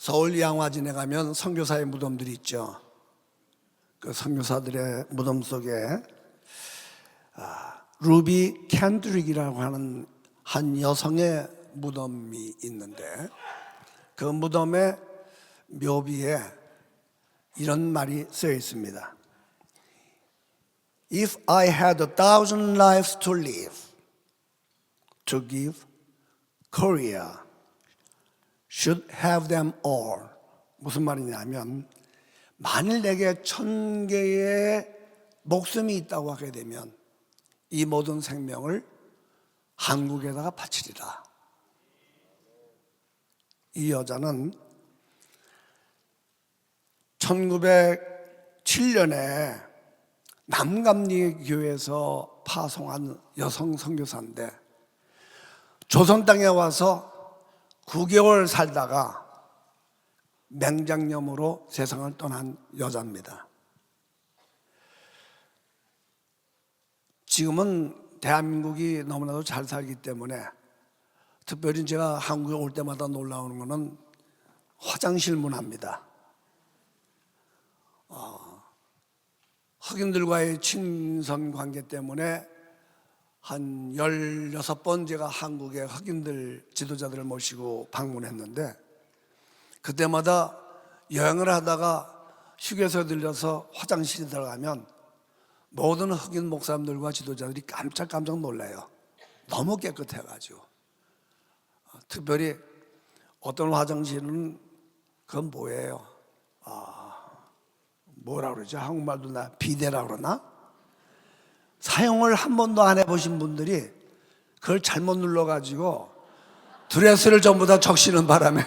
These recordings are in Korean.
서울 양화진에 가면 선교사의 무덤들이 있죠. 그 선교사들의 무덤 속에 루비 캔드릭이라고 하는 한 여성의 무덤이 있는데, 그 무덤의 묘비에 이런 말이 쓰여 있습니다. If I had 1,000 lives to live, to give, Korea should have them all. 무슨 말이냐면, 만일 내게 1,000개의 목숨이 있다고 하게 되면 이 모든 생명을 한국에다가 바치리라. 이 여자는 1907년에 남감리 교회에서 파송한 여성 선교사인데, 조선 땅에 와서 9개월 살다가 맹장염으로 세상을 떠난 여자입니다. 지금은 대한민국이 너무나도 잘 살기 때문에 특별히 제가 한국에 올 때마다 놀라우는 것은 화장실 문화입니다. 흑인들과의 친선 관계 때문에 한 16번 제가 한국의 흑인들 지도자들을 모시고 방문했는데, 그때마다 여행을 하다가 휴게소에 들려서 화장실에 들어가면 모든 흑인 목사님들과 지도자들이 깜짝깜짝 놀라요. 너무 깨끗해가지고. 특별히 어떤 화장실은 그건 뭐예요? 뭐라 그러죠? 한국말도 나 비데라 그러나? 사용을 한 번도 안 해보신 분들이 그걸 잘못 눌러가지고 드레스를 전부 다 적시는 바람에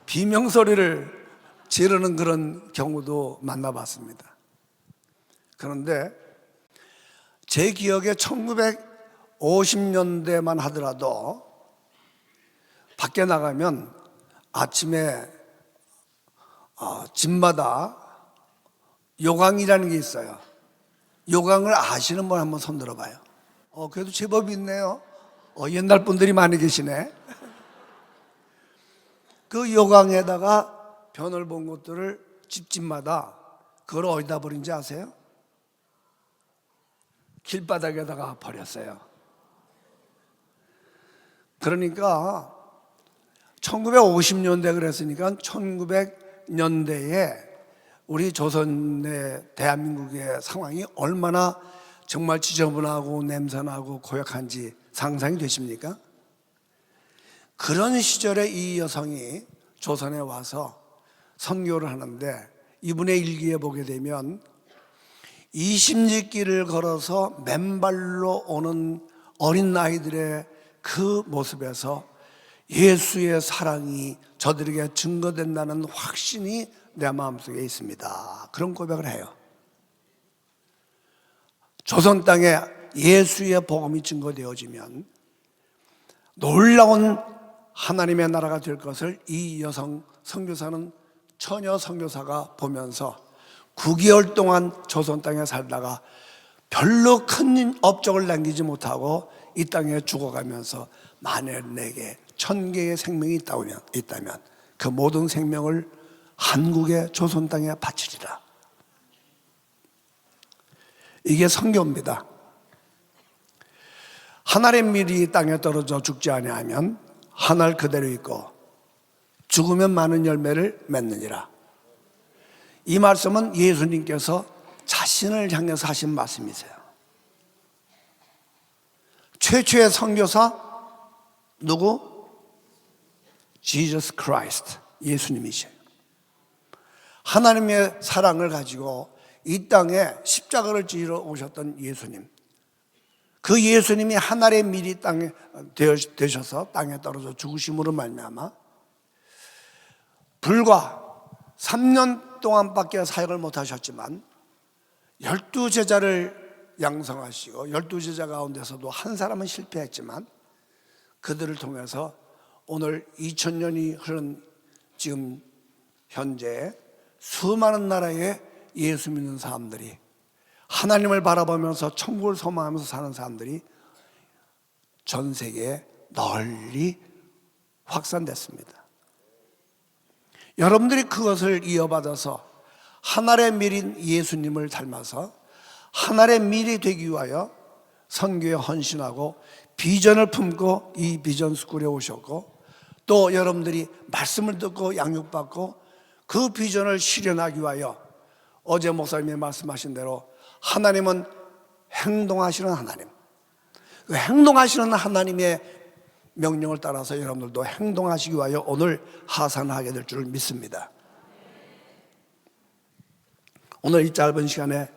비명소리를 지르는 그런 경우도 만나봤습니다. 그런데 제 기억에 1950년대만 하더라도 밖에 나가면 아침에 집마다 요강이라는 게 있어요. 요강을 아시는 분 한번 손 들어봐요. 그래도 제법 있네요. 옛날 분들이 많이 계시네. 그 요강에다가 변을 본 것들을 집집마다 그걸 어디다 버린지 아세요? 길바닥에다가 버렸어요. 그러니까 1950년대 그랬으니까 1900년대에 우리 조선의 대한민국의 상황이 얼마나 정말 지저분하고 냄새나고 고약한지 상상이 되십니까? 그런 시절에 이 여성이 조선에 와서 선교를 하는데, 이분의 일기에 보게 되면 20리길을 걸어서 맨발로 오는 어린 아이들의 그 모습에서 예수의 사랑이 저들에게 증거된다는 확신이 내 마음속에 있습니다. 그런 고백을 해요. 조선 땅에 예수의 복음이 증거되어지면 놀라운 하나님의 나라가 될 것을 이 여성 선교사는, 처녀 선교사가 보면서 9개월 동안 조선 땅에 살다가 별로 큰 업적을 남기지 못하고 이 땅에 죽어가면서 만일 내게 1,000개의 생명이 있다면 그 모든 생명을 한국의 조선 땅에 바치리라. 이게 선교입니다. 하늘의 밀이 땅에 떨어져 죽지 아니하면 하늘 그대로 있고 죽으면 많은 열매를 맺느니라. 이 말씀은 예수님께서 자신을 향해서 하신 말씀이세요. 최초의 선교사 누구? Jesus Christ, 예수님이세요. 하나님의 사랑을 가지고 이 땅에 십자가를 지러 오셨던 예수님, 그 예수님이 하늘의 밀이 땅에 되셔서 땅에 떨어져 죽으심으로 말미암아 불과 3년 동안밖에 사역을 못하셨지만 12제자를 양성하시고 12제자 가운데서도 한 사람은 실패했지만 그들을 통해서 오늘 2000년이 흐른 지금 현재 수많은 나라의 예수 믿는 사람들이, 하나님을 바라보면서 천국을 소망하면서 사는 사람들이 전 세계에 널리 확산됐습니다. 여러분들이 그것을 이어받아서 하늘의 밀인 예수님을 닮아서 하늘의 밀이 되기 위하여 선교에 헌신하고 비전을 품고 이 비전 스쿨에 오셨고, 또 여러분들이 말씀을 듣고 양육받고 그 비전을 실현하기 위하여 어제 목사님이 말씀하신 대로 하나님은 행동하시는 하나님, 그 행동하시는 하나님의 명령을 따라서 여러분들도 행동하시기 위하여 오늘 하산하게 될 줄 믿습니다. 오늘 이 짧은 시간에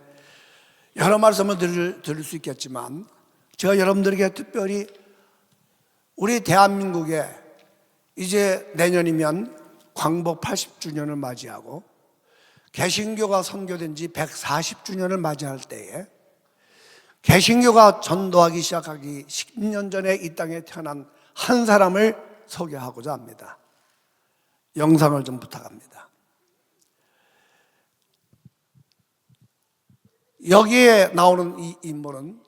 여러 말씀을 드릴 수 있겠지만, 제가 여러분들에게 특별히 우리 대한민국에 이제 내년이면 광복 80주년을 맞이하고 개신교가 선교된 지 140주년을 맞이할 때에 개신교가 전도하기 시작하기 10년 전에 이 땅에 태어난 한 사람을 소개하고자 합니다. 영상을 좀 부탁합니다. 여기에 나오는 이 인물은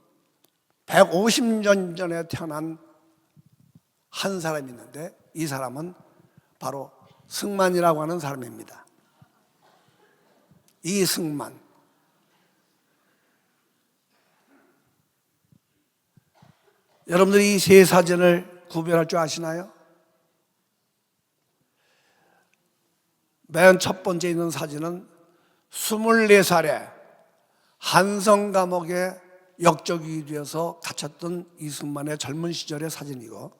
150년 전에 태어난 한 사람이 있는데, 이 사람은 바로 승만이라고 하는 사람입니다. 이승만. 여러분들이 이 세 사진을 구별할 줄 아시나요? 맨 첫 번째 있는 사진은 24살에 한성 감옥에 역적이 되어서 갇혔던 이승만의 젊은 시절의 사진이고,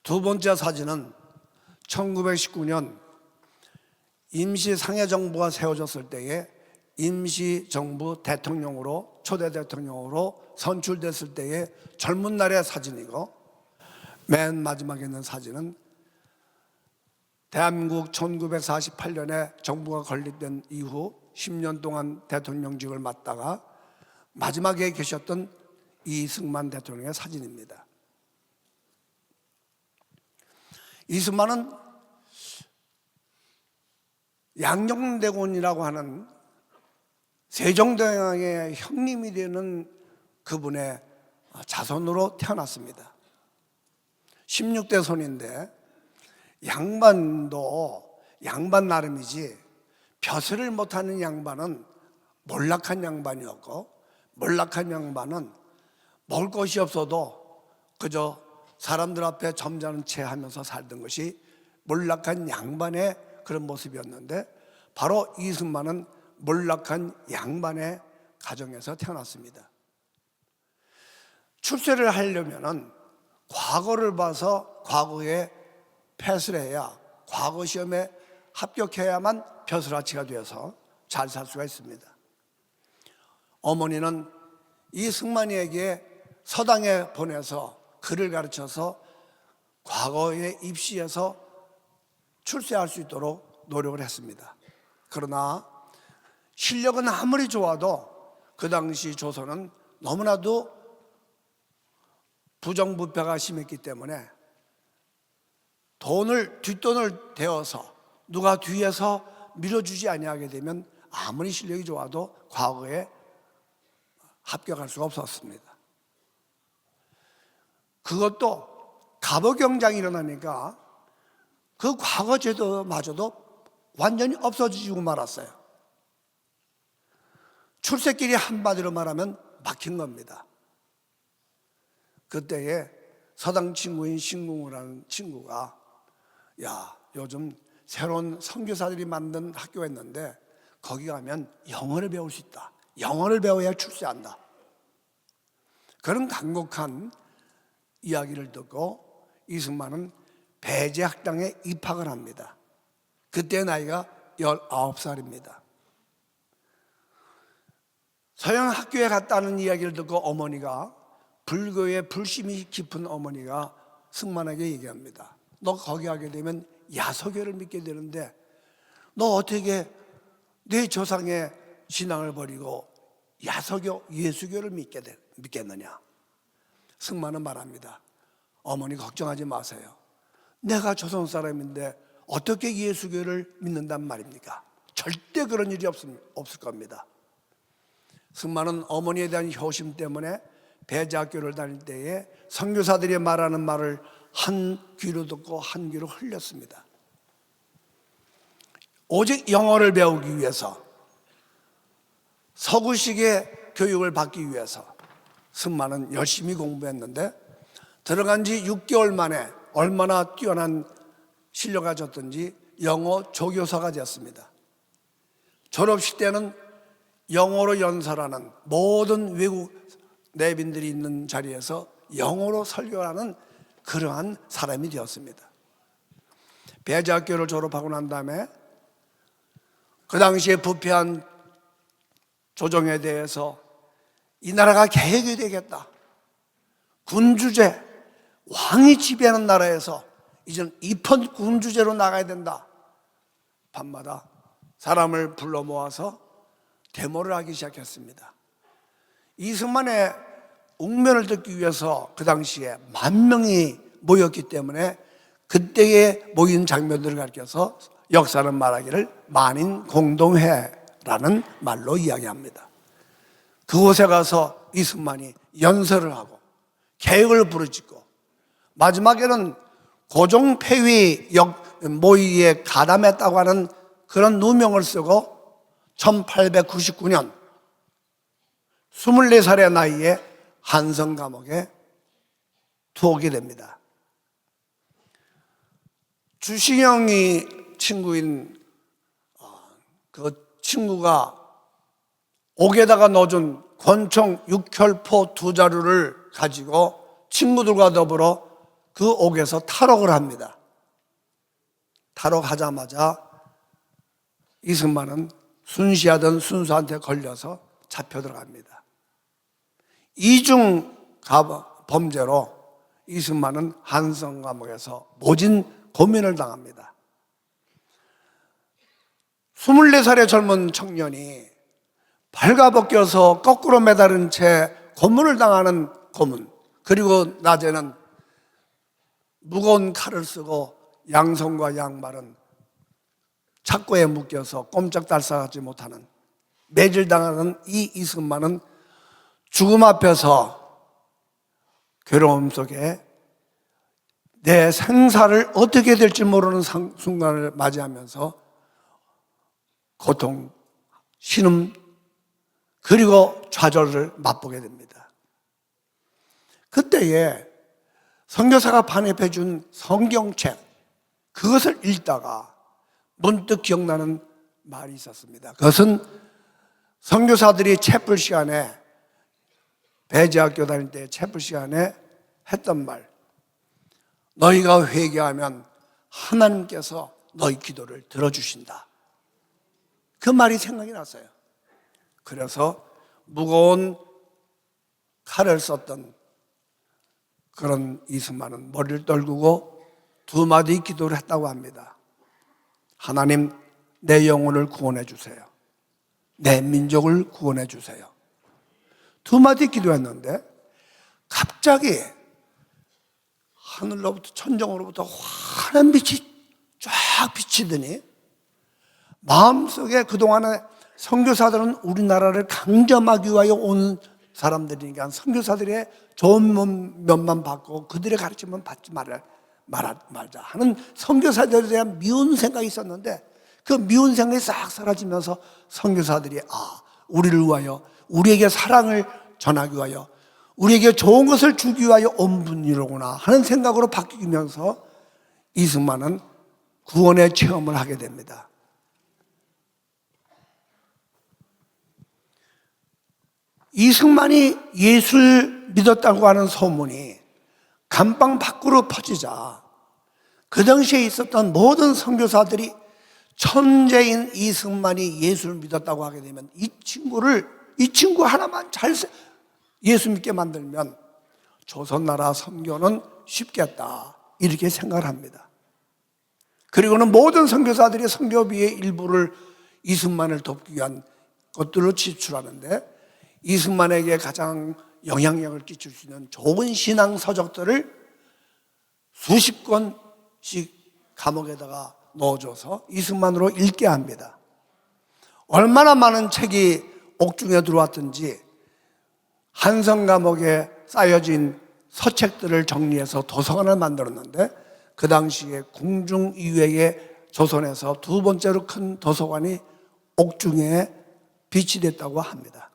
두 번째 사진은 1919년 임시상해정부가 세워졌을 때에 임시정부 대통령으로, 초대 대통령으로 선출됐을 때의 젊은 날의 사진이고, 맨 마지막에 있는 사진은 대한민국 1948년에 정부가 건립된 이후 10년 동안 대통령직을 맡다가 마지막에 계셨던 이승만 대통령의 사진입니다. 이승만은 양정대군이라고 하는 세종대왕의 형님이 되는 그분의 자손으로 태어났습니다. 16대 손인데 양반도 양반 나름이지 벼슬을 못하는 양반은 몰락한 양반이었고, 몰락한 양반은 먹을 것이 없어도 그저 사람들 앞에 점잖은 채 하면서 살던 것이 몰락한 양반의 그런 모습이었는데, 바로 이승만은 몰락한 양반의 가정에서 태어났습니다. 출세를 하려면은 과거를 봐서 과거에 패스를 해야, 과거 시험에 합격해야만 벼슬아치가 되어서 잘 살 수가 있습니다. 어머니는 이승만이에게 서당에 보내서 글을 가르쳐서 과거에 입시해서 출세할 수 있도록 노력을 했습니다. 그러나 실력은 아무리 좋아도 그 당시 조선은 너무나도 부정부패가 심했기 때문에 뒷돈을 대어서 누가 뒤에서 밀어주지 아니하게 되면 아무리 실력이 좋아도 과거에 합격할 수가 없었습니다. 그것도 갑오경장이 일어나니까 그 과거 제도마저도 완전히 없어지고 말았어요. 출세길이 한마디로 말하면 막힌 겁니다. 그때에 서당 친구인 신궁우라는 친구가, 야, 요즘 새로운 선교사들이 만든 학교가 있는데 거기 가면 영어를 배울 수 있다. 영어를 배워야 출세한다. 그런 간곡한 이야기를 듣고 이승만은 배제학당에 입학을 합니다. 그때 나이가 19살입니다. 서양 학교에 갔다는 이야기를 듣고 어머니가, 불교에 불심이 깊은 어머니가 승만에게 얘기합니다. 너 거기 가게 되면 야소교를 믿게 되는데 너 어떻게 내 조상의 신앙을 버리고 야소교, 예수교를 믿겠느냐? 승만은 말합니다. 어머니 걱정하지 마세요. 내가 조선 사람인데 어떻게 예수교를 믿는단 말입니까? 절대 그런 일이 없을 겁니다. 승만은 어머니에 대한 효심 때문에 배제학교를 다닐 때에 선교사들이 말하는 말을 한 귀로 듣고 한 귀로 흘렸습니다. 오직 영어를 배우기 위해서, 서구식의 교육을 받기 위해서 승마는 열심히 공부했는데 들어간 지 6개월 만에 얼마나 뛰어난 실력을 가졌던지 영어 조교사가 되었습니다. 졸업식 때는 영어로 연설하는, 모든 외국 내빈들이 있는 자리에서 영어로 설교하는 그러한 사람이 되었습니다. 배제학교를 졸업하고 난 다음에 그 당시에 부패한 조정에 대해서 이 나라가 개혁이 되겠다, 군주제, 왕이 지배하는 나라에서 이제는 입헌 군주제로 나가야 된다, 밤마다 사람을 불러 모아서 데모를 하기 시작했습니다. 이승만의 웅변을 듣기 위해서 그 당시에 10,000명이 모였기 때문에 그때에 모인 장면들을 가리켜서 역사는 말하기를 만인공동회라는 말로 이야기합니다. 그곳에 가서 이승만이 연설을 하고 계획을 부르짖고 마지막에는 고종폐위 모의에 가담했다고 하는 그런 누명을 쓰고 1899년 24살의 나이에 한성 감옥에 투옥이 됩니다. 주신영이 친구인 그 친구가 옥에다가 넣어준 권총 6혈포 2자루를 가지고 친구들과 더불어 그 옥에서 탈옥을 합니다. 탈옥하자마자 이승만은 순시하던 순수한테 걸려서 잡혀 들어갑니다. 이중 범죄로 이승만은 한성 감옥에서 모진 고민을 당합니다. 24살의 젊은 청년이 발가벗겨서 거꾸로 매달은 채 고문을 당하는 고문, 그리고 낮에는 무거운 칼을 쓰고 양손과 양발은 착고에 묶여서 꼼짝달싹하지 못하는 매질당하는 이 이승만은 죽음 앞에서 괴로움 속에 내 생사를 어떻게 될지 모르는 순간을 맞이하면서 고통, 신음, 그리고 좌절을 맛보게 됩니다. 그때에 선교사가 반입해 준 성경책, 그것을 읽다가 문득 기억나는 말이 있었습니다. 그것은 선교사들이 채플 시간에, 배제학교 다닐 때 채플 시간에 했던 말, 너희가 회개하면 하나님께서 너희 기도를 들어주신다. 그 말이 생각이 났어요. 그래서 무거운 칼을 썼던 그런 이승만은 머리를 떨구고 2마디 기도를 했다고 합니다. 하나님, 내 영혼을 구원해 주세요. 내 민족을 구원해 주세요. 2마디 기도했는데 갑자기 하늘로부터, 천정으로부터 환한 빛이 쫙 비치더니 마음속에, 그동안에 선교사들은 우리나라를 강점하기 위하여 온 사람들이니까 선교사들의 좋은 면만 받고 그들의 가르침만 받지 말자 하는 선교사들에 대한 미운 생각이 있었는데, 그 미운 생각이 싹 사라지면서 선교사들이 우리를 위하여, 우리에게 사랑을 전하기 위하여, 우리에게 좋은 것을 주기 위하여 온 분이로구나 하는 생각으로 바뀌면서 이승만은 구원의 체험을 하게 됩니다. 이승만이 예수를 믿었다고 하는 소문이 감방 밖으로 퍼지자 그 당시에 있었던 모든 선교사들이 천재인 이승만이 예수를 믿었다고 하게 되면 이 친구 하나만 잘 예수 믿게 만들면 조선나라 선교는 쉽겠다, 이렇게 생각을 합니다. 그리고는 모든 선교사들이 선교비의 일부를 이승만을 돕기 위한 것들로 지출하는데, 이승만에게 가장 영향력을 끼칠 수 있는 좋은 신앙 서적들을 수십 권씩 감옥에다가 넣어줘서 이승만으로 읽게 합니다. 얼마나 많은 책이 옥중에 들어왔든지 한성 감옥에 쌓여진 서책들을 정리해서 도서관을 만들었는데, 그 당시에 궁중의회의 조선에서 두 번째로 큰 도서관이 옥중에 비치됐다고 합니다.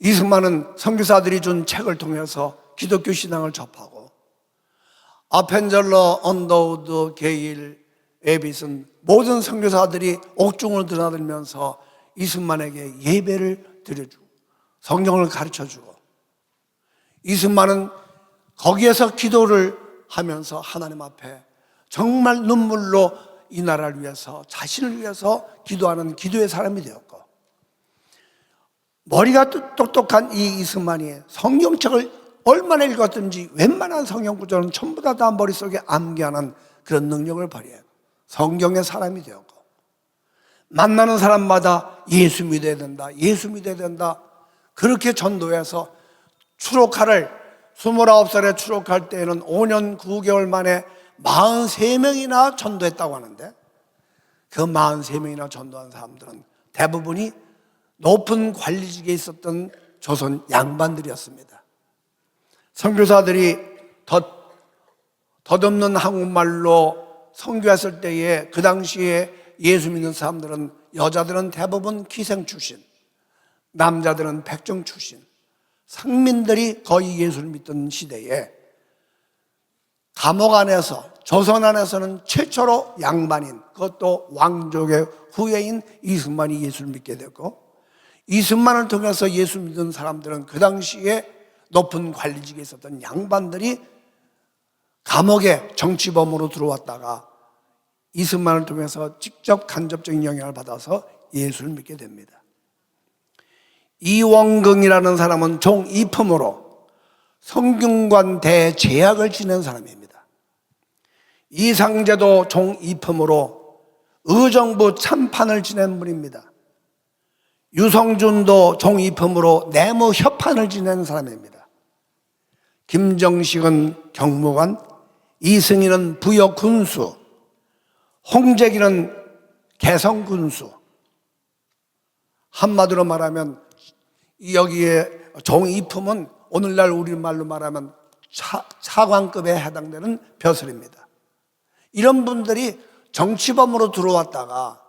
이승만은 선교사들이 준 책을 통해서 기독교 신앙을 접하고 아펜젤러, 언더우드, 게일, 에빗은 모든 선교사들이 옥중을 드나들면서 이승만에게 예배를 드려주고 성경을 가르쳐주고 이승만은 거기에서 기도를 하면서 하나님 앞에 정말 눈물로 이 나라를 위해서 자신을 위해서 기도하는 기도의 사람이 되었고 머리가 똑똑한 이 이승만이 성경책을 얼마나 읽었든지 웬만한 성경 구절은 전부 다 머릿속에 암기하는 그런 능력을 발휘해요. 성경의 사람이 되었고 만나는 사람마다 예수 믿어야 된다, 예수 믿어야 된다, 그렇게 전도해서 추록하를 29살에 추록할 때에는 5년 9개월 만에 43명이나 전도했다고 하는데 그 43명이나 전도한 사람들은 대부분이 높은 관리직에 있었던 조선 양반들이었습니다. 선교사들이 덧없는 한국말로 선교했을 때에 그 당시에 예수 믿는 사람들은 여자들은 대부분 기생 출신, 남자들은 백정 출신, 상민들이 거의 예수를 믿던 시대에 감옥 안에서 조선 안에서는 최초로 양반인 그것도 왕족의 후예인 이승만이 예수를 믿게 됐고 이승만을 통해서 예수 믿는 사람들은 그 당시에 높은 관리직에 있었던 양반들이 감옥에 정치범으로 들어왔다가 이승만을 통해서 직접 간접적인 영향을 받아서 예수를 믿게 됩니다. 이원긍이라는 사람은 종이품으로 성균관 대제약을 지낸 사람입니다. 이상제도 종이품으로 의정부 참판을 지낸 분입니다. 유성준도 종이품으로 내무협판을 지낸 사람입니다. 김정식은 경무관, 이승희는 부여군수, 홍재기는 개성군수. 한마디로 말하면 여기에 종이품은 오늘날 우리말로 말하면 차관급에 해당되는 벼슬입니다. 이런 분들이 정치범으로 들어왔다가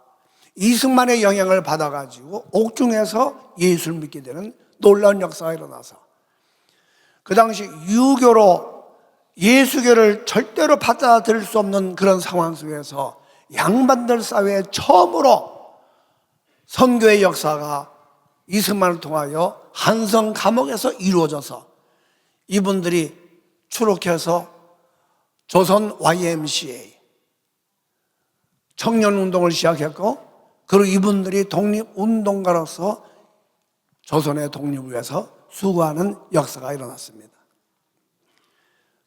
이승만의 영향을 받아가지고 옥중에서 예수를 믿게 되는 놀라운 역사가 일어나서 그 당시 유교로 예수교를 절대로 받아들일 수 없는 그런 상황 속에서 양반들 사회에 처음으로 선교의 역사가 이승만을 통하여 한성 감옥에서 이루어져서 이분들이 추록해서 조선 YMCA 청년운동을 시작했고 그리고 이분들이 독립운동가로서 조선의 독립을 위해서 수고하는 역사가 일어났습니다.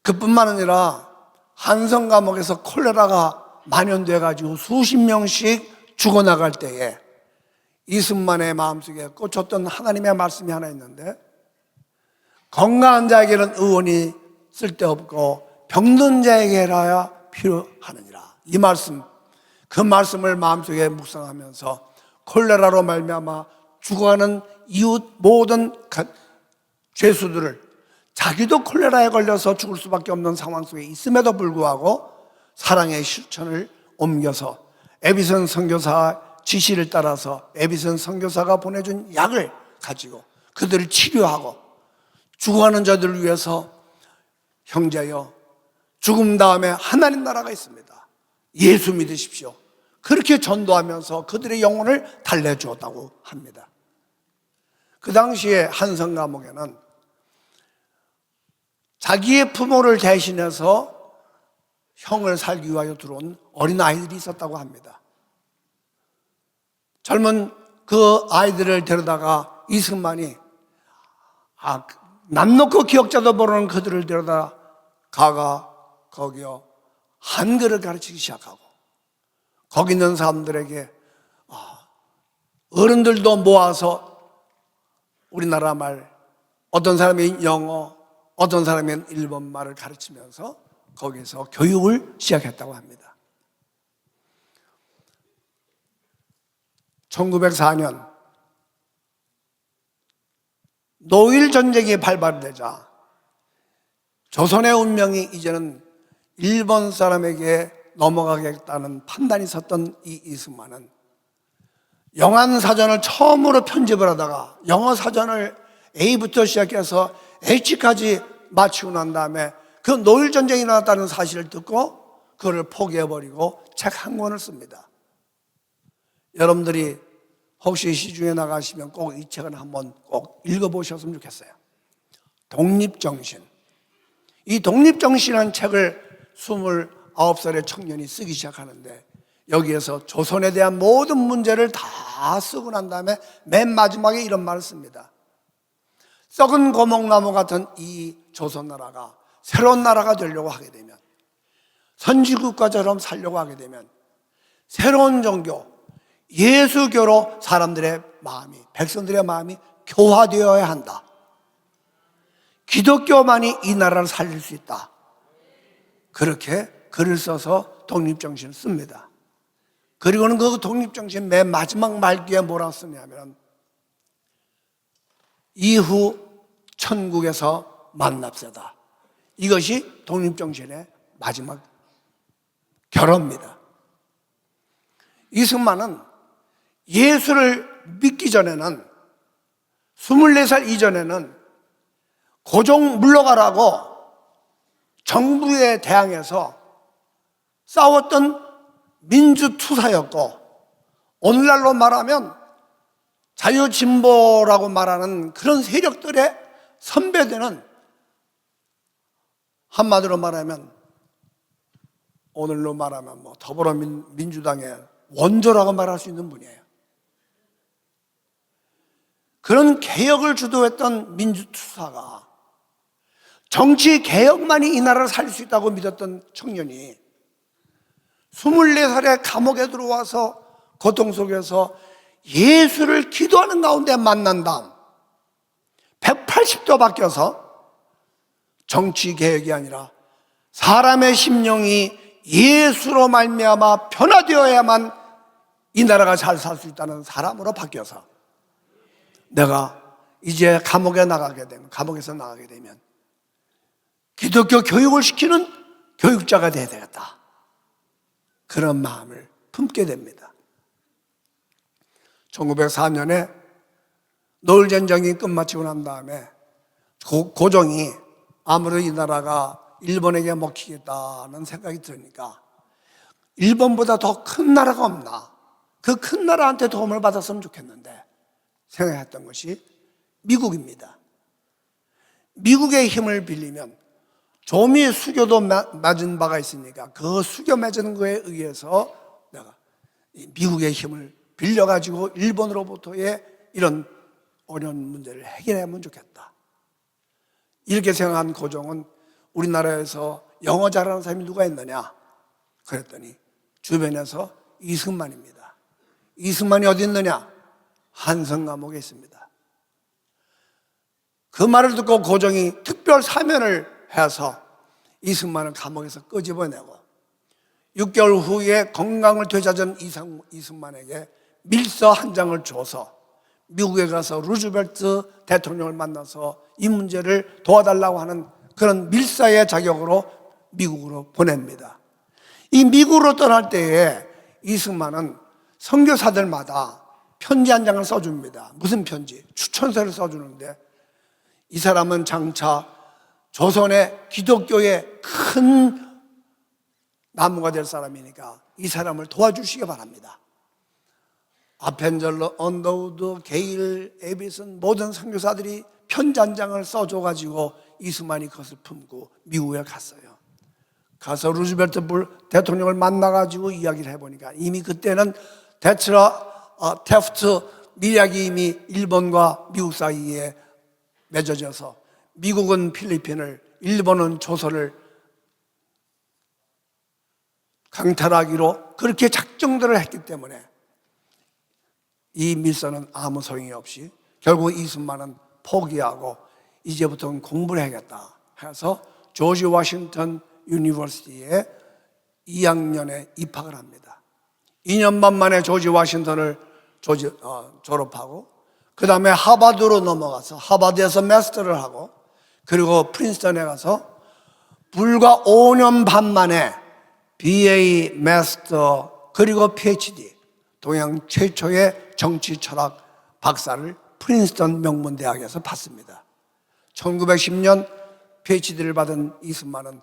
그뿐만 아니라 한성 감옥에서 콜레라가 만연돼 가지고 수십 명씩 죽어나갈 때에 이승만의 마음속에 꽂혔던 하나님의 말씀이 하나 있는데 건강한 자에게는 의원이 쓸데없고 병든 자에게라야 필요하느니라. 이 말씀, 그 말씀을 마음속에 묵상하면서 콜레라로 말미암아 죽어가는 이웃 모든 죄수들을 자기도 콜레라에 걸려서 죽을 수밖에 없는 상황 속에 있음에도 불구하고 사랑의 실천을 옮겨서 에비슨 선교사 지시를 따라서 에비슨 선교사가 보내준 약을 가지고 그들을 치료하고 죽어가는 자들을 위해서 형제여 죽음 다음에 하나님 나라가 있습니다. 예수 믿으십시오. 그렇게 전도하면서 그들의 영혼을 달래주었다고 합니다. 그 당시에 한성 감옥에는 자기의 부모를 대신해서 형을 살기 위하여 들어온 어린 아이들이 있었다고 합니다. 젊은 그 아이들을 데려다가 이승만이 남 놓고 기억자도 모르는 그들을 데려다 거기요 한글을 가르치기 시작하고 거기 있는 사람들에게 어른들도 모아서 우리나라 말, 어떤 사람이 영어, 어떤 사람은 일본말을 가르치면서 거기서 교육을 시작했다고 합니다. 1904년 노일 전쟁이 발발되자 조선의 운명이 이제는 일본 사람에게 넘어가겠다는 판단이 섰던 이 이승만은 영안사전을 처음으로 편집을 하다가 영어 사전을 A부터 시작해서 H까지 마치고 난 다음에 그 노일전쟁이 일어났다는 사실을 듣고 그걸 포기해버리고 책 한 권을 씁니다. 여러분들이 혹시 시중에 나가시면 꼭 이 책은 한번 꼭 읽어보셨으면 좋겠어요. 독립정신. 이 독립정신이라는 책을 29살의 청년이 쓰기 시작하는데 여기에서 조선에 대한 모든 문제를 다 쓰고 난 다음에 맨 마지막에 이런 말을 씁니다. 썩은 고목나무 같은 이 조선나라가 새로운 나라가 되려고 하게 되면, 선지국가처럼 살려고 하게 되면 새로운 종교, 예수교로 사람들의 마음이, 백성들의 마음이 교화되어야 한다. 기독교만이 이 나라를 살릴 수 있다. 그렇게 글을 써서 독립정신을 씁니다. 그리고는 그 독립정신 맨 마지막 말기에 뭐라고 쓰냐면 이후 천국에서 만납세다. 이것이 독립정신의 마지막 결어입니다. 이승만은 예수를 믿기 전에는 24살 이전에는 고종 물러가라고 정부에 대항해서 싸웠던 민주투사였고, 오늘날로 말하면 자유진보라고 말하는 그런 세력들의 선배되는, 한마디로 말하면 오늘로 말하면 더불어민주당의 원조라고 말할 수 있는 분이에요. 그런 개혁을 주도했던 민주투사가 정치 개혁만이 이 나라를 살릴 수 있다고 믿었던 청년이 24살에 감옥에 들어와서 고통 속에서 예수를 기도하는 가운데 만난 다음 180도 바뀌어서 정치 개혁이 아니라 사람의 심령이 예수로 말미암아 변화되어야만 이 나라가 잘 살 수 있다는 사람으로 바뀌어서 내가 이제 감옥에서 나가게 되면 기독교 교육을 시키는 교육자가 되어야 되겠다. 그런 마음을 품게 됩니다. 1904년에 노을전쟁이 끝마치고 난 다음에 고종이 아무래도 이 나라가 일본에게 먹히겠다는 생각이 드니까 일본보다 더 큰 나라가 없나, 그 큰 나라한테 도움을 받았으면 좋겠는데 생각했던 것이 미국입니다. 미국의 힘을 빌리면 조미 수교도 맞은 바가 있으니까 그 수교 맺은 거에 의해서 내가 미국의 힘을 빌려가지고 일본으로부터의 이런 어려운 문제를 해결하면 좋겠다. 이렇게 생각한 고종은 우리나라에서 영어 잘하는 사람이 누가 있느냐? 그랬더니 주변에서 이승만입니다. 이승만이 어디 있느냐? 한성감옥에 있습니다. 그 말을 듣고 고종이 특별 사면을 해서 이승만을 감옥에서 끄집어내고 6개월 후에 건강을 되찾은 이승만에게 밀서 한 장을 줘서 미국에 가서 루즈벨트 대통령을 만나서 이 문제를 도와달라고 하는 그런 밀사의 자격으로 미국으로 보냅니다. 이 미국으로 떠날 때에 이승만은 선교사들마다 편지 한 장을 써줍니다. 무슨 편지? 추천서를 써주는데 이 사람은 장차 조선의 기독교의 큰 나무가 될 사람이니까 이 사람을 도와주시기 바랍니다. 아펜젤러, 언더우드, 게일, 에비슨 모든 선교사들이 편지 한 장을 써줘가지고 이승만이 그것을 품고 미국에 갔어요. 가서 루즈벨트 대통령을 만나가지고 이야기를 해보니까 이미 그때는 테프트 밀약이 이미 일본과 미국 사이에 맺어져서 미국은 필리핀을, 일본은 조선을 강탈하기로 그렇게 작정들을 했기 때문에 이 밀서는 아무 소용이 없이 결국 이승만은 포기하고 이제부터는 공부를 해야겠다 해서 조지 워싱턴 유니버시티에 2학년에 입학을 합니다. 2년 반 만에 조지 워싱턴을 졸업하고 그 다음에 하버드로 넘어가서 하버드에서 마스터를 하고 그리고 프린스턴에 가서 불과 5년 반 만에 BA 마스터 그리고 PhD, 동양 최초의 정치 철학 박사를 프린스턴 명문대학에서 받습니다. 1910년 PhD를 받은 이승만은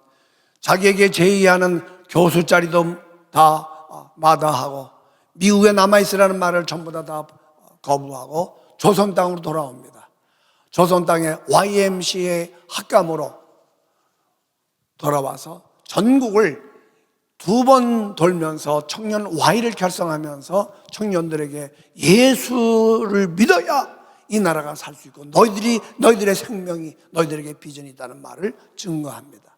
자기에게 제의하는 교수 자리도 다 마다하고 미국에 남아있으라는 말을 전부 다 거부하고 조선 땅으로 돌아옵니다. 조선 땅에 YMCA 학감으로 돌아와서 전국을 2번 돌면서 청년 Y를 결성하면서 청년들에게 예수를 믿어야 이 나라가 살 수 있고 너희들의 생명이, 너희들에게 비전이 있다는 말을 증거합니다.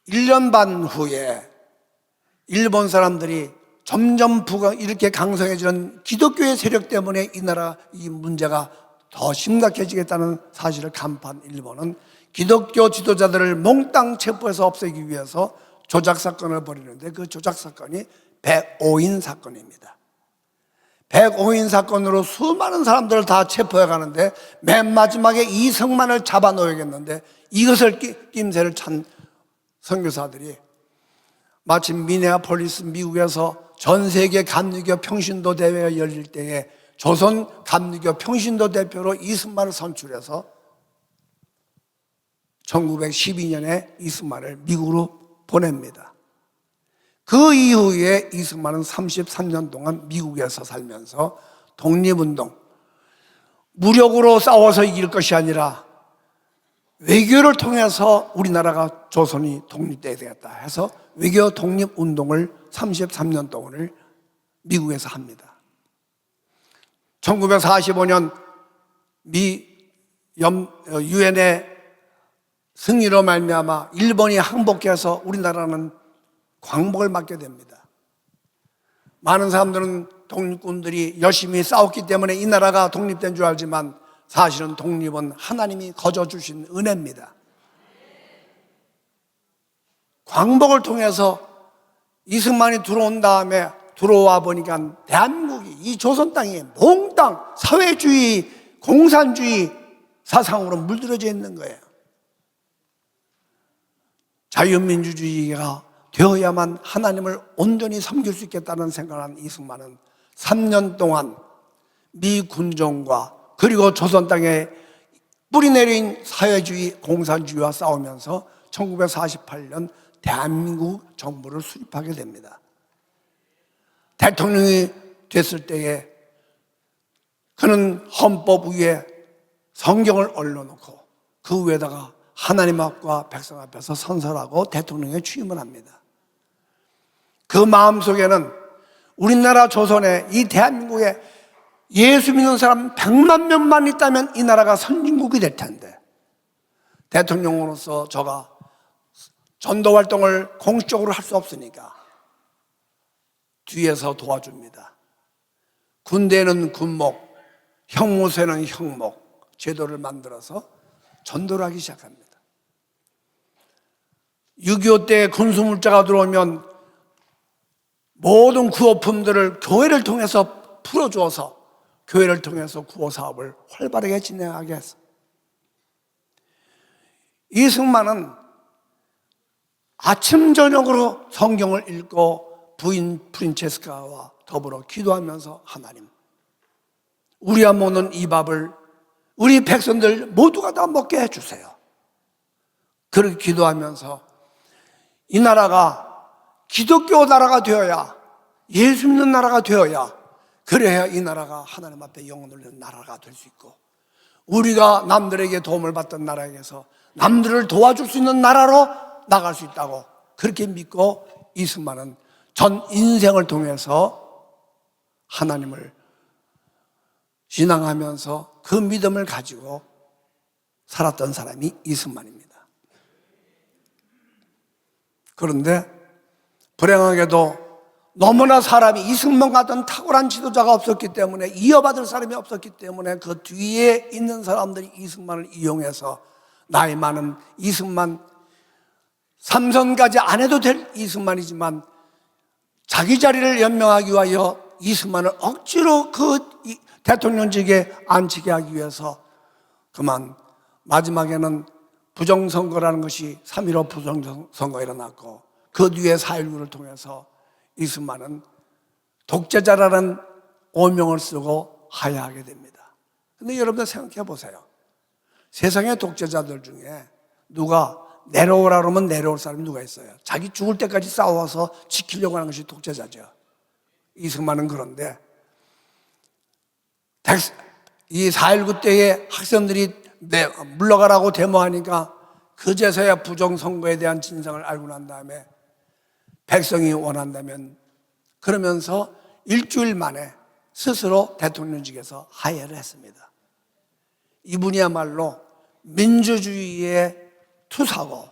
1년 반 후에 일본 사람들이 점점 이렇게 강성해지는 기독교의 세력 때문에 이 나라 이 문제가 더 심각해지겠다는 사실을 간파한 일본은 기독교 지도자들을 몽땅 체포해서 없애기 위해서 조작 사건을 벌이는데, 그 조작 사건이 백오인 사건입니다. 백오인 사건으로 수많은 사람들을 다 체포해 가는데 맨 마지막에 이승만을 잡아놓아야겠는데, 이것을 낌새를 찬 선교사들이 마침 미네아폴리스 미국에서 전 세계 감리교 평신도 대회가 열릴 때에 조선 감리교 평신도 대표로 이승만을 선출해서 1912년에 이승만을 미국으로 보냅니다. 그 이후에 이승만은 33년 동안 미국에서 살면서 독립운동, 무력으로 싸워서 이길 것이 아니라 외교를 통해서 우리나라가 조선이 독립돼야 되겠다 해서 외교 독립운동을 33년 동안을 미국에서 합니다. 1945년 유엔의 승리로 말미암아 일본이 항복해서 우리나라는 광복을 맞게 됩니다. 많은 사람들은 독립군들이 열심히 싸웠기 때문에 이 나라가 독립된 줄 알지만 사실은 독립은 하나님이 거저 주신 은혜입니다. 광복을 통해서 이승만이 들어온 다음에 들어와 보니까 대한민국이 이 조선 땅이 몽땅 사회주의, 공산주의 사상으로 물들어져 있는 거예요. 자유민주주의가 되어야만 하나님을 온전히 섬길 수 있겠다는 생각을 한 이승만은 3년 동안 미 군정과 그리고 조선 땅에 뿌리내린 사회주의, 공산주의와 싸우면서 1948년 대한민국 정부를 수립하게 됩니다. 대통령이 됐을 때에 그는 헌법 위에 성경을 올려놓고 그 위에다가 하나님 앞과 백성 앞에서 선서하고 대통령에 취임을 합니다. 그 마음속에는 우리나라 조선에, 이 대한민국에 예수 믿는 사람 100만 명만 있다면 이 나라가 선진국이 될 텐데, 대통령으로서 저가 전도 활동을 공식적으로 할 수 없으니까 뒤에서 도와줍니다. 군대는 군목, 형무소는 형목 제도를 만들어서 전도를 하기 시작합니다. 6.25 때 군수물자가 들어오면 모든 구호품들을 교회를 통해서 풀어주어서 교회를 통해서 구호 사업을 활발하게 진행하게 했어. 이승만은 아침 저녁으로 성경을 읽고 부인 프린체스카와 더불어 기도하면서, 하나님, 우리가 먹는 이 밥을 우리 백성들 모두가 다 먹게 해주세요. 그렇게 기도하면서 이 나라가 기독교 나라가 되어야, 예수 믿는 나라가 되어야, 그래야 이 나라가 하나님 앞에 영혼을 내는 나라가 될 수 있고, 우리가 남들에게 도움을 받던 나라에서 남들을 도와줄 수 있는 나라로 나갈 수 있다고 그렇게 믿고 이승만은 전 인생을 통해서 하나님을 신앙하면서 그 믿음을 가지고 살았던 사람이 이승만입니다. 그런데 불행하게도 너무나 사람이 이승만 같은 탁월한 지도자가 없었기 때문에, 이어받을 사람이 없었기 때문에 그 뒤에 있는 사람들이 이승만을 이용해서 나이 많은 이승만, 삼선까지 안 해도 될 이승만이지만 자기 자리를 연명하기 위하여 이승만을 억지로 그 대통령직에 앉히게 하기 위해서 그만 마지막에는 부정선거라는 것이 3.15 부정선거가 일어났고, 그 뒤에 4.19를 통해서 이승만은 독재자라는 오명을 쓰고 하야하게 됩니다. 근데 여러분들 생각해 보세요. 세상의 독재자들 중에 누가 내려오라 그러면 내려올 사람이 누가 있어요? 자기 죽을 때까지 싸워서 지키려고 하는 것이 독재자죠. 이승만은 그런데 이 4.19 때에 학생들이 물러가라고 데모하니까 그제서야 부정선거에 대한 진상을 알고 난 다음에 백성이 원한다면 그러면서 일주일 만에 스스로 대통령직에서 하야를 했습니다. 이분이야말로 민주주의의 투사고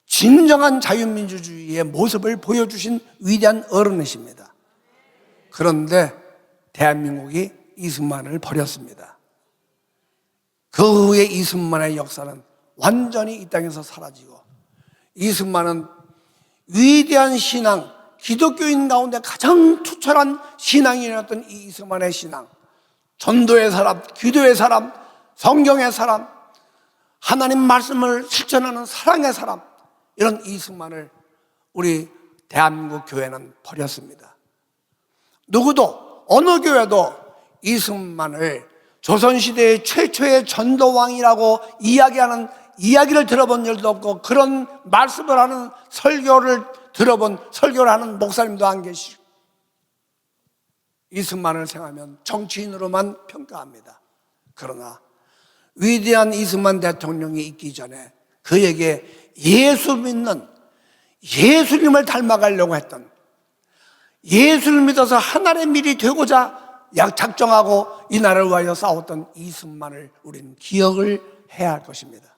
진정한 자유민주주의의 모습을 보여주신 위대한 어른이십니다. 그런데 대한민국이 이승만을 버렸습니다. 그 후에 이승만의 역사는 완전히 이 땅에서 사라지고, 이승만은 위대한 신앙, 기독교인 가운데 가장 투철한 신앙인이었던 이 이승만의 신앙, 전도의 사람, 기도의 사람, 성경의 사람, 하나님 말씀을 실천하는 사랑의 사람, 이런 이승만을 우리 대한민국 교회는 버렸습니다. 누구도 어느 교회도 이승만을 조선시대의 최초의 전도왕이라고 이야기하는 이야기를 들어본 일도 없고, 그런 말씀을 하는 설교를 하는 목사님도 안 계시고, 이승만을 생각하면 정치인으로만 평가합니다. 그러나 위대한 이승만 대통령이 있기 전에 그에게 예수 믿는, 예수님을 닮아가려고 했던, 예수를 믿어서 하나님의 밀이 되고자 작정하고 이 나라를 위하여 싸웠던 이승만을 우리는 기억을 해야 할 것입니다.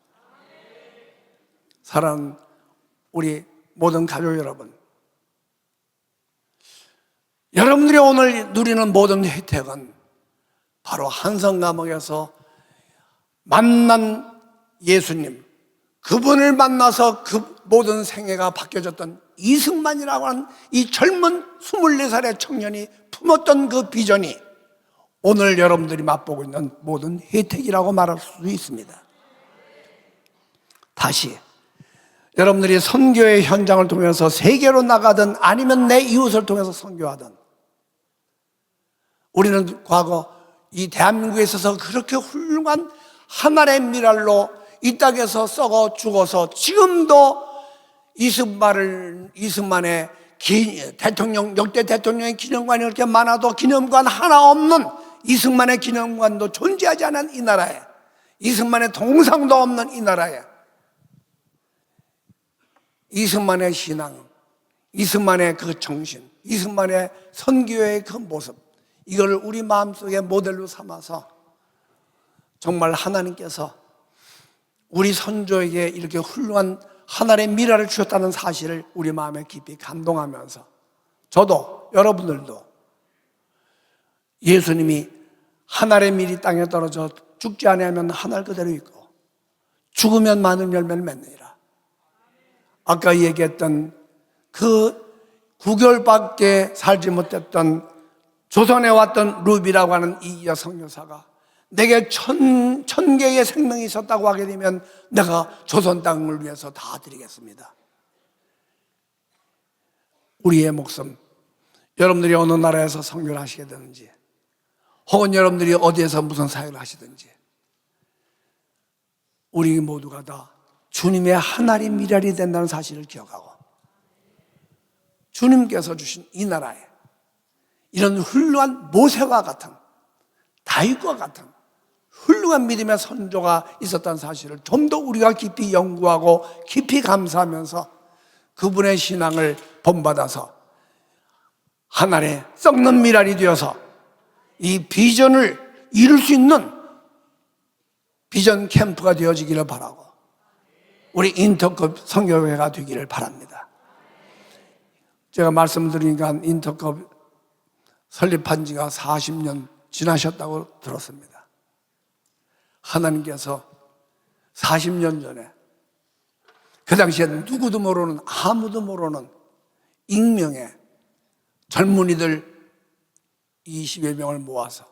사랑하는 우리 모든 가족 여러분, 여러분들이 오늘 누리는 모든 혜택은 바로 한성감옥에서 만난 예수님, 그분을 만나서 그 모든 생애가 바뀌어졌던 이승만이라고 하는 이 젊은 24살의 청년이 품었던 그 비전이 오늘 여러분들이 맛보고 있는 모든 혜택이라고 말할 수 있습니다. 다시 여러분들이 선교의 현장을 통해서 세계로 나가든 아니면 내 이웃을 통해서 선교하든, 우리는 과거 이 대한민국에 있어서 그렇게 훌륭한 하나의 미랄로 이 땅에서 썩어 죽어서 지금도 이승만의 대통령, 역대 대통령의 기념관이 그렇게 많아도 기념관 하나 없는, 이승만의 기념관도 존재하지 않은 이 나라에, 이승만의 동상도 없는 이 나라에 이승만의 신앙, 이승만의 그 정신, 이승만의 선교의 그 모습, 이걸 우리 마음속에 모델로 삼아서 정말 하나님께서 우리 선조에게 이렇게 훌륭한 하나님의 미랄을 주셨다는 사실을 우리 마음에 깊이 감동하면서, 저도 여러분들도 예수님이 하늘의 밀이 땅에 떨어져 죽지 아니하면 하늘 그대로 있고 죽으면 많은 열매를 맺느니라. 아까 얘기했던 그 9개월밖에 살지 못했던 조선에 왔던 루비라고 하는 이 여성 여사가 내게 천 개의 생명이 있었다고 하게 되면 내가 조선 땅을 위해서 다 드리겠습니다. 우리의 목숨, 여러분들이 어느 나라에서 선교를 하시게 되는지, 혹은 여러분들이 어디에서 무슨 사역을 하시든지, 우리 모두가 다 주님의 하나의 미랄이 된다는 사실을 기억하고, 주님께서 주신 이 나라에 이런 훌륭한 모세와 같은, 다윗과 같은 훌륭한 믿음의 선조가 있었다는 사실을 좀 더 우리가 깊이 연구하고 깊이 감사하면서 그분의 신앙을 본받아서 하나의 썩는 미랄이 되어서 이 비전을 이룰 수 있는 비전 캠프가 되어지기를 바라고, 우리 인터컵 선교회가 되기를 바랍니다. 제가 말씀드리니까 인터컵 설립한 지가 40년 지나셨다고 들었습니다. 하나님께서 40년 전에 그 당시에 누구도 모르는, 아무도 모르는 익명의 젊은이들 20여 명을 모아서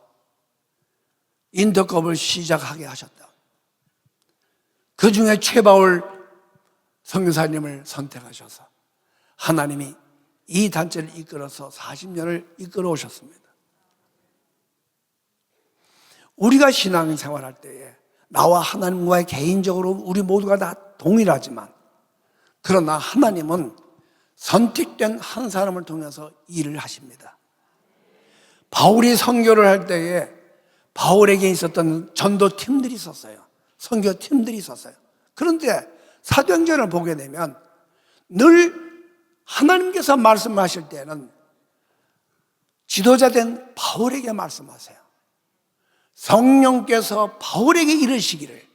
인터컵을 시작하게 하셨다. 그 중에 최바울 선교사님을 선택하셔서 하나님이 이 단체를 이끌어서 40년을 이끌어 오셨습니다. 우리가 신앙생활할 때에 나와 하나님과의 개인적으로 우리 모두가 다 동일하지만, 그러나 하나님은 선택된 한 사람을 통해서 일을 하십니다. 바울이 선교를 할 때에 바울에게 있었던 전도팀들이 있었어요. 선교팀들이 있었어요. 그런데 사도행전을 보게 되면 늘 하나님께서 말씀하실 때는 지도자된 바울에게 말씀하세요. 성령께서 바울에게 이르시기를,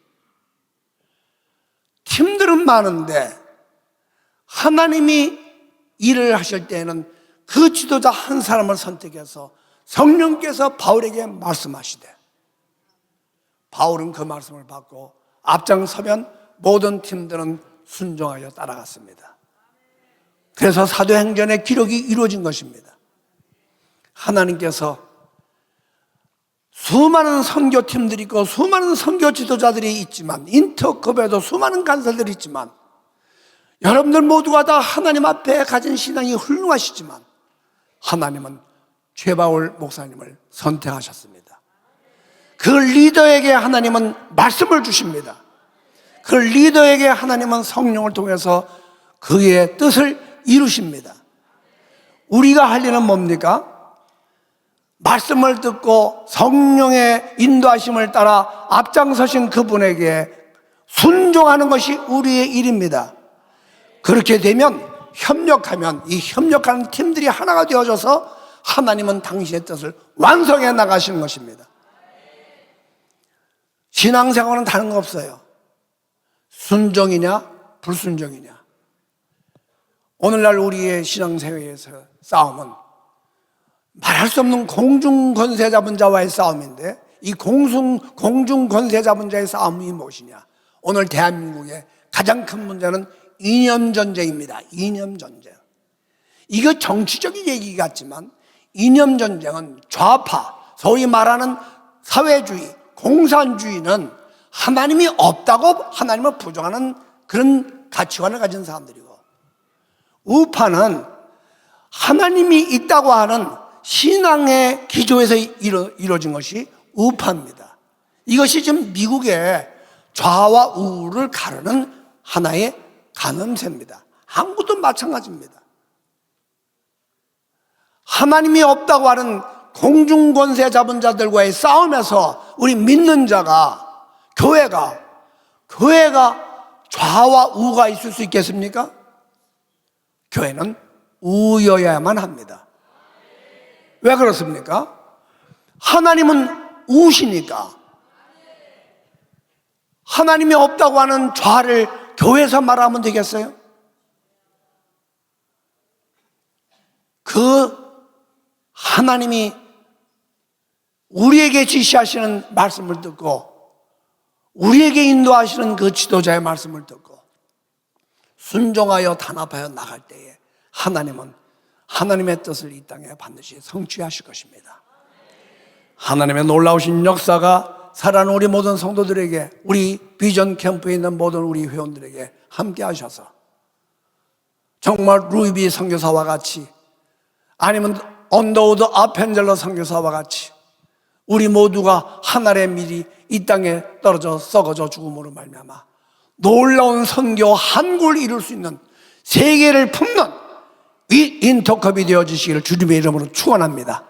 팀들은 많은데 하나님이 일을 하실 때에는 그 지도자 한 사람을 선택해서 성령께서 바울에게 말씀하시되, 바울은 그 말씀을 받고 앞장서면 모든 팀들은 순종하여 따라갔습니다. 그래서 사도행전의 기록이 이루어진 것입니다. 하나님께서 수많은 선교팀들이 있고 수많은 선교 지도자들이 있지만, 인터컵에도 수많은 간사들이 있지만, 여러분들 모두가 다 하나님 앞에 가진 신앙이 훌륭하시지만 하나님은 최바울 목사님을 선택하셨습니다. 그 리더에게 하나님은 말씀을 주십니다. 그 리더에게 하나님은 성령을 통해서 그의 뜻을 이루십니다. 우리가 할 일은 뭡니까? 말씀을 듣고 성령의 인도하심을 따라 앞장서신 그분에게 순종하는 것이 우리의 일입니다. 그렇게 되면 협력하면 이 협력하는 팀들이 하나가 되어져서 하나님은 당신의 뜻을 완성해 나가시는 것입니다. 신앙생활은 다른 거 없어요. 순종이냐 불순종이냐. 오늘날 우리의 신앙생활에서 싸움은 말할 수 없는 공중권세 잡은 자와의 싸움인데, 이 공중권세 잡은 자의 싸움이 무엇이냐. 오늘 대한민국의 가장 큰 문제는 이념전쟁입니다. 이념전쟁. 이거 정치적인 얘기 같지만 이념전쟁은 좌파, 소위 말하는 사회주의, 공산주의는 하나님이 없다고 하나님을 부정하는 그런 가치관을 가진 사람들이고, 우파는 하나님이 있다고 하는 신앙의 기조에서 이루어진 것이 우파입니다. 이것이 지금 미국의 좌와 우를 가르는 하나의 감염세입니다. 한국도 마찬가지입니다. 하나님이 없다고 하는 공중권세 잡은 자들과의 싸움에서 우리 믿는 자가, 교회가 좌와 우가 있을 수 있겠습니까? 교회는 우여야만 합니다. 왜 그렇습니까? 하나님은 우시니까. 하나님이 없다고 하는 좌를 교회에서 말하면 되겠어요? 그 하나님이 우리에게 지시하시는 말씀을 듣고 우리에게 인도하시는 그 지도자의 말씀을 듣고 순종하여 단합하여 나갈 때에 하나님은 하나님의 뜻을 이 땅에 반드시 성취하실 것입니다. 하나님의 놀라우신 역사가 살아가는 우리 모든 성도들에게, 우리 비전 캠프에 있는 모든 우리 회원들에게 함께 하셔서 정말 루이비 선교사와 같이, 아니면 언더우드 아펜젤러 선교사와 같이 우리 모두가 하늘의 밀이 이 땅에 떨어져 썩어져 죽음으로 말미암아 놀라운 선교 한국을 이룰 수 있는, 세계를 품는 이 인터컵이 되어주시기를 주님의 이름으로 축원합니다.